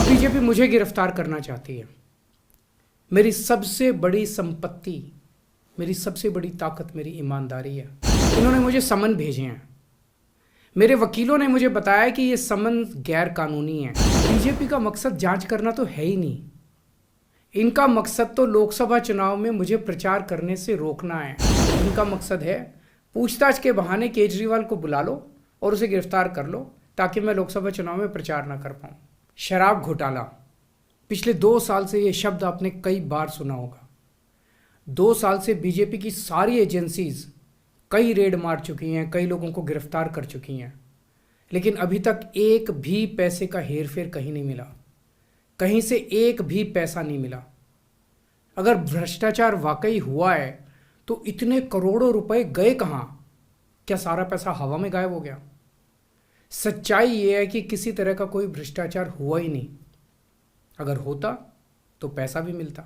BJP मुझे गिरफ्तार करना चाहती है। मेरी सबसे बड़ी संपत्ति, मेरी सबसे बड़ी ताकत मेरी ईमानदारी है। इन्होंने मुझे समन भेजे हैं। मेरे वकीलों ने मुझे बताया कि ये समन गैर कानूनी है। बीजेपी का मकसद जांच करना तो है ही नहीं। इनका मकसद तो लोकसभा चुनाव में मुझे प्रचार करने से रोकना है। इनका मकसद है पूछताछ के बहाने केजरीवाल को बुला लो और उसे गिरफ्तार कर लो ताकि मैं लोकसभा चुनाव में प्रचार ना कर पाऊँ। शराब घोटाला, पिछले 2 साल से ये शब्द आपने कई बार सुना होगा। 2 साल से बीजेपी की सारी एजेंसीज कई रेड मार चुकी हैं, कई लोगों को गिरफ्तार कर चुकी हैं, लेकिन अभी तक एक भी पैसे का हेरफेर कहीं नहीं मिला। कहीं से एक भी पैसा नहीं मिला। अगर भ्रष्टाचार वाकई हुआ है तो इतने करोड़ों रुपए गए कहाँ? क्या सारा पैसा हवा में गायब हो गया? सच्चाई ये है कि किसी तरह का कोई भ्रष्टाचार हुआ ही नहीं। अगर होता तो पैसा भी मिलता।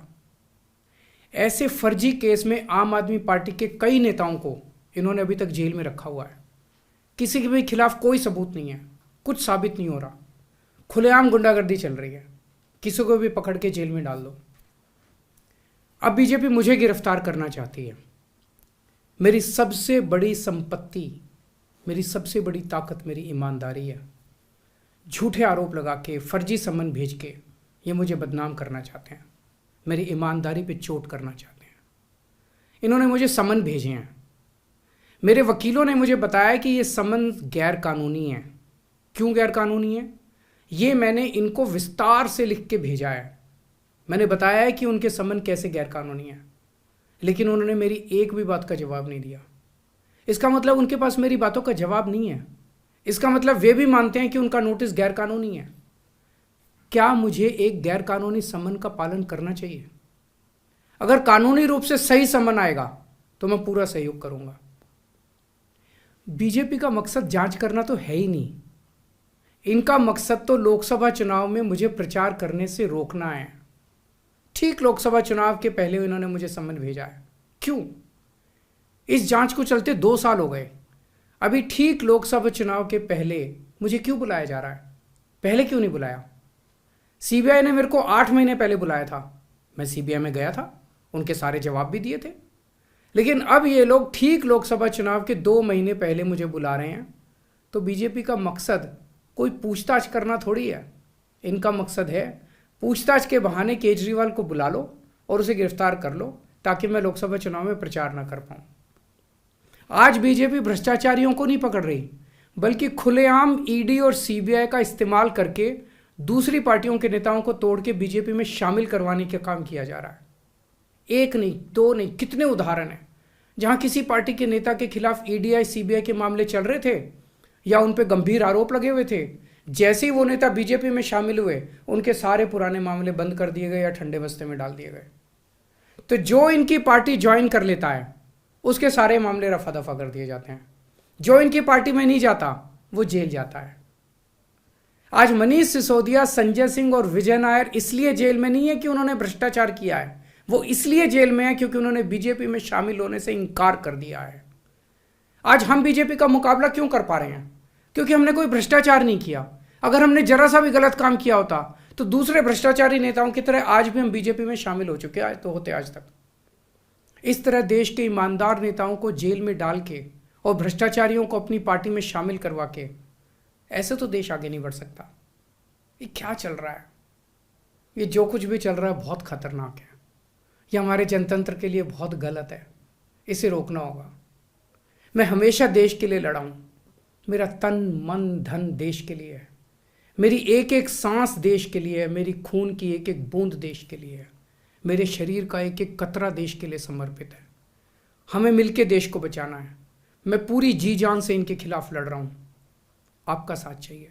ऐसे फर्जी केस में आम आदमी पार्टी के कई नेताओं को इन्होंने अभी तक जेल में रखा हुआ है। किसी के भी खिलाफ कोई सबूत नहीं है, कुछ साबित नहीं हो रहा, खुलेआम गुंडागर्दी चल रही है। किसी को भी पकड़ के जेल में डाल दो। अब बीजेपी मुझे गिरफ्तार करना चाहती है। मेरी सबसे बड़ी संपत्ति, मेरी सबसे बड़ी ताकत मेरी ईमानदारी है। झूठे आरोप लगा के, फर्जी समन भेज के ये मुझे बदनाम करना चाहते हैं, मेरी ईमानदारी पे चोट करना चाहते हैं। इन्होंने मुझे समन भेजे हैं। मेरे वकीलों ने मुझे बताया कि ये समन गैर कानूनी है। क्यों गैर कानूनी है ये मैंने इनको विस्तार से लिख के भेजा है। मैंने बताया है कि उनके समन कैसे गैर कानूनी है, लेकिन उन्होंने मेरी एक भी बात का जवाब नहीं दिया। इसका मतलब उनके पास मेरी बातों का जवाब नहीं है। इसका मतलब वे भी मानते हैं कि उनका नोटिस गैर कानूनी है। क्या मुझे एक गैर कानूनी समन का पालन करना चाहिए? अगर कानूनी रूप से सही समन आएगा तो मैं पूरा सहयोग करूंगा। बीजेपी का मकसद जांच करना तो है ही नहीं। इनका मकसद तो लोकसभा चुनाव में मुझे प्रचार करने से रोकना है। ठीक लोकसभा चुनाव के पहले इन्होंने मुझे समन भेजा है। क्यों? इस जांच को चलते 2 साल हो गए। अभी ठीक लोकसभा चुनाव के पहले मुझे क्यों बुलाया जा रहा है? पहले क्यों नहीं बुलाया? सीबीआई ने मेरे को 8 महीने पहले बुलाया था। मैं सीबीआई में गया था, उनके सारे जवाब भी दिए थे। लेकिन अब ये लोग ठीक लोकसभा चुनाव के 2 महीने पहले मुझे बुला रहे हैं। तो बीजेपी का मकसद कोई पूछताछ करना थोड़ी है। इनका मकसद है पूछताछ के बहाने केजरीवाल को बुला लो और उसे गिरफ्तार कर लो ताकि मैं लोकसभा चुनाव में प्रचार ना कर पाऊँ। आज बीजेपी भ्रष्टाचारियों को नहीं पकड़ रही, बल्कि खुलेआम ईडी और सीबीआई का इस्तेमाल करके दूसरी पार्टियों के नेताओं को तोड़ के बीजेपी में शामिल करवाने का काम किया जा रहा है। एक नहीं, 2 नहीं, कितने उदाहरण हैं जहां किसी पार्टी के नेता के खिलाफ ईडी सीबीआई के मामले चल रहे थे या उन पे गंभीर आरोप लगे हुए थे। जैसे ही वो नेता बीजेपी में शामिल हुए, उनके सारे पुराने मामले बंद कर दिए गए या ठंडे बस्ते में डाल दिए गए। तो जो इनकी पार्टी ज्वाइन कर लेता है उसके सारे मामले रफा दफा कर दिए जाते हैं। जो इनकी पार्टी में नहीं जाता वो जेल जाता है। आज मनीष सिसोदिया, संजय सिंह और विजय नायर इसलिए जेल में नहीं है कि उन्होंने भ्रष्टाचार किया है, वो इसलिए जेल में है क्योंकि उन्होंने बीजेपी में शामिल होने से इनकार कर दिया है। आज हम बीजेपी का मुकाबला क्यों कर पा रहे हैं? क्योंकि हमने कोई भ्रष्टाचार नहीं किया। अगर हमने जरा सा भी गलत काम किया होता तो दूसरे भ्रष्टाचारी नेताओं की तरह आज भी हम बीजेपी में शामिल हो चुके हैं, तो होते आज तक। इस तरह देश के ईमानदार नेताओं को जेल में डाल के और भ्रष्टाचारियों को अपनी पार्टी में शामिल करवा के ऐसे तो देश आगे नहीं बढ़ सकता। ये क्या चल रहा है? ये जो कुछ भी चल रहा है बहुत खतरनाक है। ये हमारे जनतंत्र के लिए बहुत गलत है। इसे रोकना होगा। मैं हमेशा देश के लिए लड़ा हूं। मेरा तन मन धन देश के लिए है। मेरी एक एक सांस देश के लिए है। मेरी खून की एक एक बूंद देश के लिए है। मेरे शरीर का एक एक कतरा देश के लिए समर्पित है। हमें मिलकर देश को बचाना है। मैं पूरी जी जान से इनके खिलाफ लड़ रहा हूं। आपका साथ चाहिए।